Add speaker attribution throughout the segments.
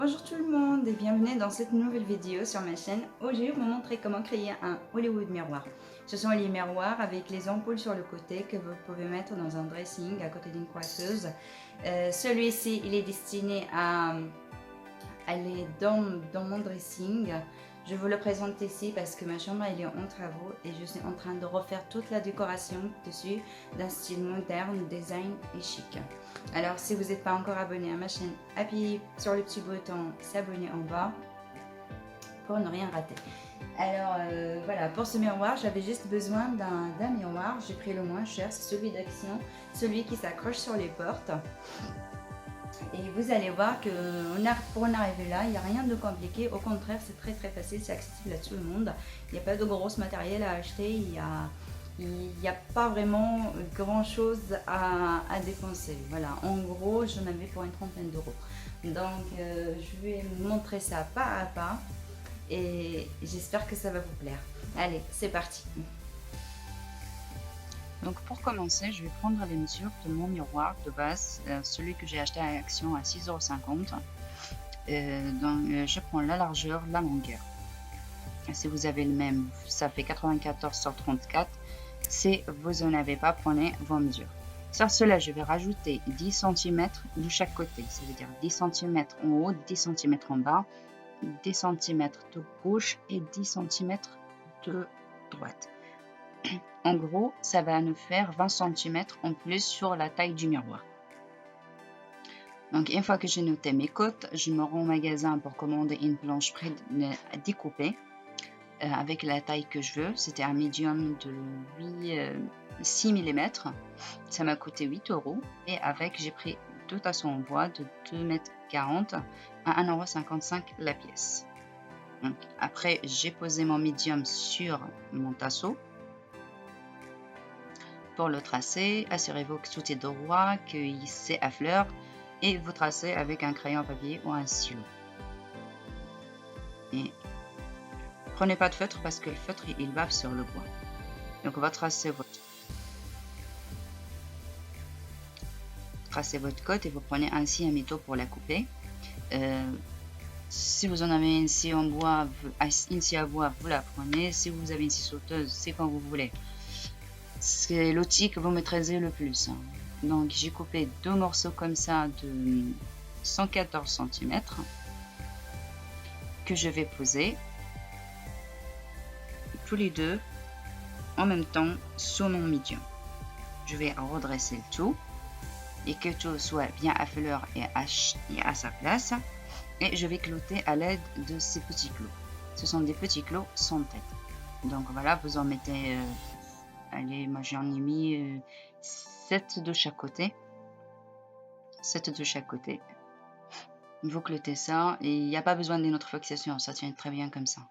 Speaker 1: Bonjour tout le monde et bienvenue dans cette nouvelle vidéo sur ma chaîne. Aujourd'hui, je vais vous montrer comment créer un Hollywood miroir. Ce sont les miroirs avec les ampoules sur le côté que vous pouvez mettre dans un dressing à côté d'une coiffeuse. Celui-ci, il est destiné à aller dans mon dressing. Je vous le présente ici parce que ma chambre elle est en travaux et je suis en train de refaire toute la décoration dessus d'un style moderne, design et chic. Alors si vous n'êtes pas encore abonné à ma chaîne, appuyez sur le petit bouton s'abonner en bas pour ne rien rater. Alors voilà, pour ce miroir, j'avais juste besoin d'un miroir. J'ai pris le moins cher, c'est celui d'Action, celui qui s'accroche sur les portes. Et vous allez voir que pour en arriver là, il n'y a rien de compliqué. Au contraire, c'est très facile, c'est accessible à tout le monde. Il n'y a pas de gros matériel à acheter. Il n'y a pas vraiment grand chose à dépenser. Voilà, en gros, j'en avais pour une trentaine d'euros. Donc, je vais vous montrer ça pas à pas. Et j'espère que ça va vous plaire. Allez, c'est parti. Donc pour commencer, je vais prendre les mesures de mon miroir de base, celui que j'ai acheté à Action à 6,50 €. Donc je prends la largeur, la longueur. Si vous avez le même, ça fait 94 sur 34. Si vous n'en avez pas, prenez vos mesures. Sur cela, je vais rajouter 10 cm de chaque côté. Ça veut dire 10 cm en haut, 10 cm en bas, 10 cm de gauche et 10 cm de droite. En gros, ça va nous faire 20 cm en plus sur la taille du miroir. Donc, une fois que j'ai noté mes cotes, je me rends au magasin pour commander une planche découpée avec la taille que je veux. C'était un médium de 6 mm. Ça m'a coûté 8 € et avec, j'ai pris deux tassons en bois de 2,40 m à 1,55 € la pièce. Donc, après, j'ai posé mon médium sur mon tasseau. Pour le tracer, assurez-vous que tout est droit, qu'il c'est à fleur et vous tracez avec un crayon à papier ou un stylo. Et prenez pas de feutre parce que le feutre il bave sur le bois. Donc on va tracer votre cote et vous prenez ainsi un métaux pour la couper. Si vous en avez une scie en bois, une scie à bois, vous la prenez. Si vous avez une scie sauteuse, c'est quand vous voulez. C'est l'outil que vous maîtrisez le plus. Donc j'ai coupé deux morceaux comme ça de 114 cm que je vais poser tous les deux en même temps sur mon médium. Je vais redresser le tout et que tout soit bien à fleur et à sa place. Et je vais clouter à l'aide de ces petits clous. Ce sont des petits clous sans tête. Donc voilà, vous en mettez... allez, moi j'en ai mis 7 de chaque côté. 7 de chaque côté. Vous cloutez ça et il n'y a pas besoin d'une autre fixation, ça tient très bien comme ça.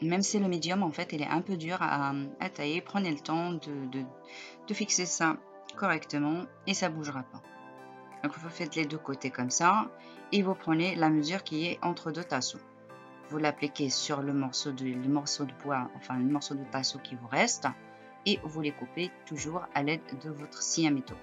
Speaker 1: Même si le médium en fait il est un peu dur à tailler, prenez le temps de fixer ça correctement et ça ne bougera pas. Donc vous faites les deux côtés comme ça et vous prenez la mesure qui est entre deux tasseaux. Vous l'appliquez sur le morceau de bois, enfin le morceau de tasseau qui vous reste et vous les coupez toujours à l'aide de votre scie à métaux.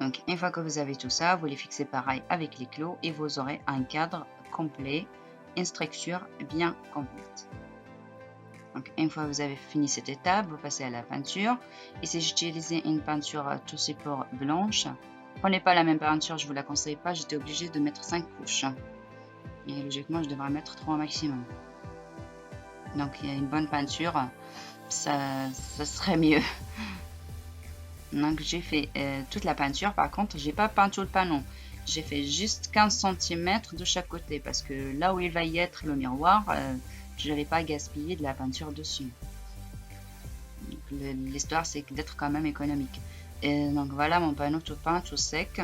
Speaker 1: Donc une fois que vous avez tout ça, vous les fixez pareil avec les clous et vous aurez un cadre complet, une structure bien complète. Donc une fois que vous avez fini cette étape, vous passez à la peinture. Ici j'ai utilisé une peinture tout support blanche. Prenez pas la même peinture, je vous la conseille pas, j'étais obligée de mettre 5 couches. Et logiquement je devrais mettre 3 maximum. Donc il y a une bonne peinture, ça serait mieux. Donc j'ai fait toute la peinture, par contre j'ai pas peint tout le panneau. J'ai fait juste 15 cm de chaque côté parce que là où il va y être le miroir, je n'avais pas gaspillé de la peinture dessus. L'histoire c'est d'être quand même économique. Et donc voilà mon panneau tout peint, tout sec.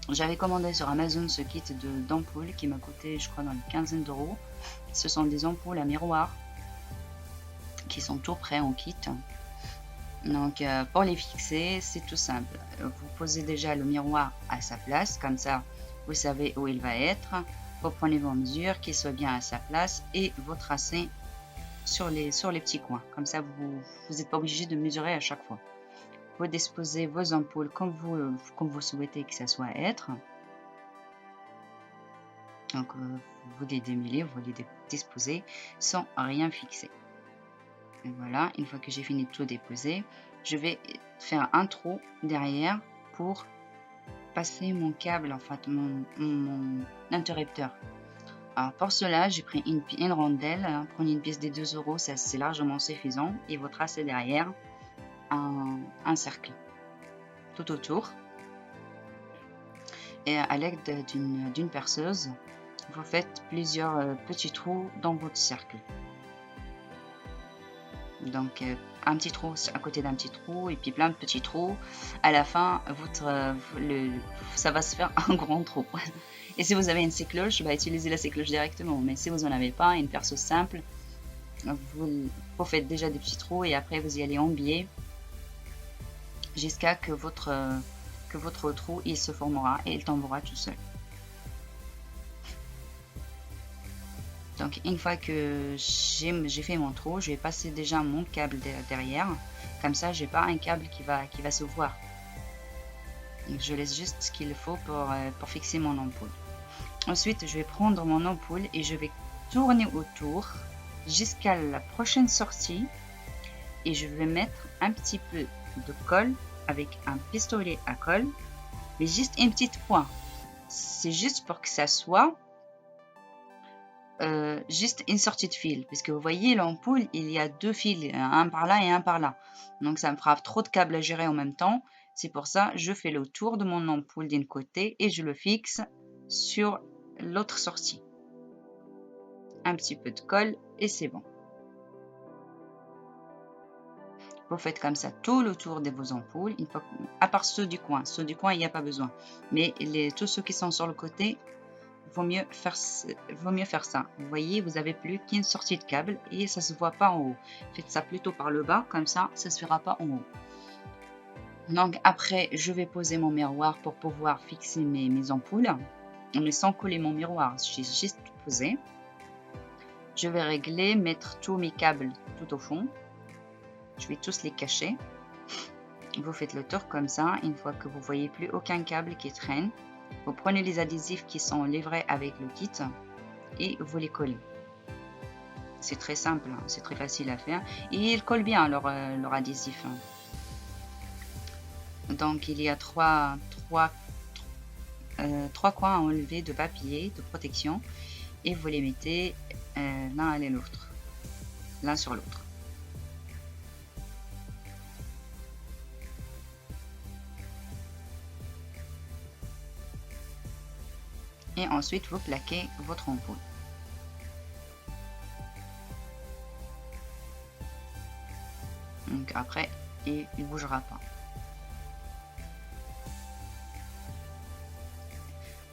Speaker 1: J'avais commandé sur Amazon ce kit d'ampoules qui m'a coûté je crois dans les quinzaines d'euros. Ce sont des ampoules à miroir qui sont tout prêts en kit. Donc pour les fixer c'est tout simple. Vous posez déjà le miroir à sa place, comme ça vous savez où il va être. Vous prenez vos mesures, qu'il soit bien à sa place et vous tracez sur les petits coins. Comme ça, vous n'êtes pas obligé de mesurer à chaque fois. Vous disposez vos ampoules comme vous souhaitez que ça soit être. Donc, vous les démêlez, vous les disposez sans rien fixer. Et voilà, une fois que j'ai fini de tout déposer, je vais faire un trou derrière pour passer mon câble, en fait, mon interrupteur. Alors pour cela, j'ai pris une rondelle, hein, prenez une pièce des 2 €, ça c'est largement suffisant, et vous tracez derrière un cercle tout autour. Et à l'aide d'une perceuse, vous faites plusieurs petits trous dans votre cercle. Donc un petit trou à côté d'un petit trou et puis plein de petits trous. À la fin, ça va se faire un grand trou. Et si vous avez une scie-cloche, utilisez la scie-cloche directement. Mais si vous n'en avez pas, une perceuse simple, vous faites déjà des petits trous et après vous y allez en biais jusqu'à que votre trou il se formera et il tombera tout seul. Donc une fois que j'ai fait mon trou, je vais passer déjà mon câble derrière. Comme ça, j'ai pas un câble qui va se voir. Donc, je laisse juste ce qu'il faut pour fixer mon ampoule. Ensuite, je vais prendre mon ampoule et je vais tourner autour jusqu'à la prochaine sortie. Et je vais mettre un petit peu de colle avec un pistolet à colle. Mais juste une petite pointe. C'est juste pour que ça soit juste une sortie de fil, puisque vous voyez l'ampoule, il y a 2 fils, un par là et un par là, donc ça me fera trop de câbles à gérer en même temps. C'est pour ça je fais le tour de mon ampoule d'un côté et je le fixe sur l'autre sortie. Un petit peu de colle et c'est bon. Vous faites comme ça tout le tour de vos ampoules, à part ceux du coin il n'y a pas besoin, mais tous ceux qui sont sur le côté, vaut mieux faire ça. Vous voyez, vous avez plus qu'une sortie de câble et ça se voit pas en haut. Faites ça plutôt par le bas, comme ça se verra pas en haut. Donc après, je vais poser mon miroir pour pouvoir fixer mes ampoules, mais sans coller mon miroir. J'ai juste posé. Je vais régler, mettre tous mes câbles tout au fond. Je vais tous les cacher. Vous faites le tour comme ça. Une fois que vous voyez plus aucun câble qui traîne, vous prenez les adhésifs qui sont livrés avec le kit et vous les collez. C'est très simple, hein, c'est très facile à faire. Et ils collent bien leur adhésif. Donc il y a trois coins à enlever de papier de protection et vous les mettez l'un à l'autre, l'un sur l'autre. Et ensuite vous plaquez votre ampoule. Donc après il ne bougera pas.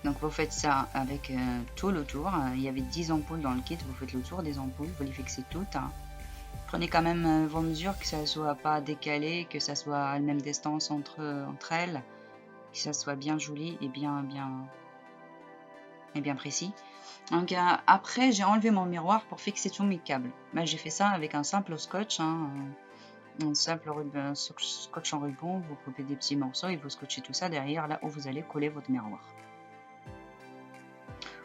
Speaker 1: Donc vous faites ça avec tout le tour. Il y avait 10 ampoules dans le kit, vous faites le tour des ampoules, vous les fixez toutes. Prenez quand même vos mesures, que ça soit pas décalé, que ça soit à la même distance entre elles, que ça soit bien joli et bien précis. Donc après j'ai enlevé mon miroir pour fixer tous mes câbles. J'ai fait ça avec un simple scotch, un simple scotch en ruban. Vous coupez des petits morceaux et vous scotchez tout ça derrière là où vous allez coller votre miroir.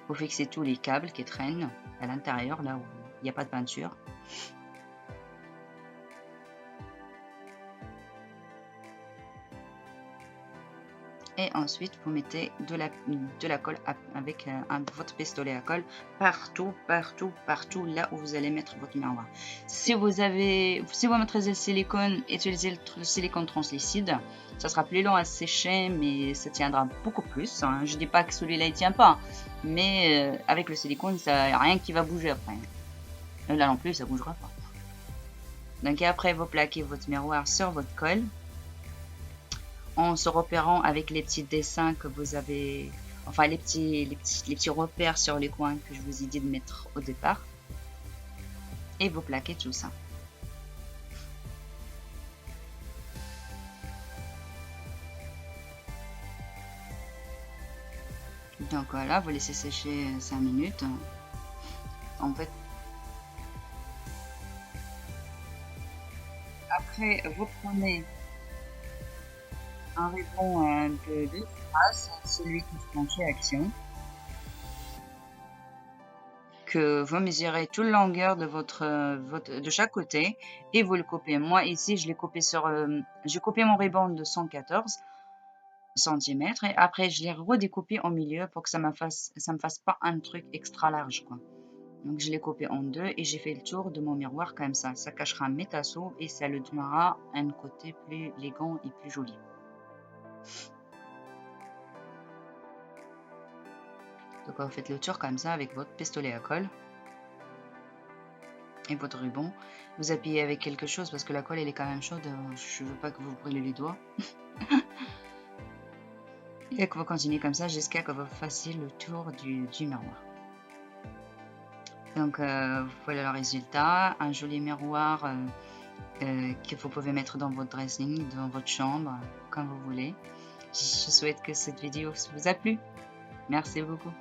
Speaker 1: Vous fixez tous les câbles qui traînent à l'intérieur là où il n'y a pas de peinture. Et ensuite vous mettez de la colle avec votre pistolet à colle partout là où vous allez mettre votre miroir. Si vous maîtrisez le silicone, utilisez le silicone translucide. Ça sera plus long à sécher, mais ça tiendra beaucoup plus. Je dis pas que celui-là il tient pas, mais avec le silicone, ça y a rien qui va bouger après. Là non plus, ça bougera pas. Donc après vous plaquez votre miroir sur votre colle, en se repérant avec les petits dessins que vous avez, enfin les petits repères sur les coins que je vous ai dit de mettre au départ, et vous plaquez tout ça. Donc voilà, vous laissez sécher 5 minutes. En fait, Après, vous prenez un ruban de strass, celui qui se plancher action, que vous mesurez toute la longueur de de chaque côté et vous le coupez. Moi ici, je l'ai coupé j'ai coupé mon ruban de 114 cm et après je l'ai redécoupé en milieu pour que ça me fasse pas un truc extra large, quoi. Donc je l'ai coupé en deux et j'ai fait le tour de mon miroir comme ça. Ça cachera mes tasseaux et ça le donnera un côté plus élégant et plus joli. Donc vous faites le tour comme ça avec votre pistolet à colle et votre ruban. Vous appuyez avec quelque chose parce que la colle elle est quand même chaude. Je veux pas que vous brûlez les doigts. Et que vous continuez comme ça jusqu'à que vous fassiez le tour du miroir. Donc voilà le résultat, un joli miroir que vous pouvez mettre dans votre dressing, dans votre chambre, comme vous voulez. Je souhaite que cette vidéo vous a plu. Merci beaucoup.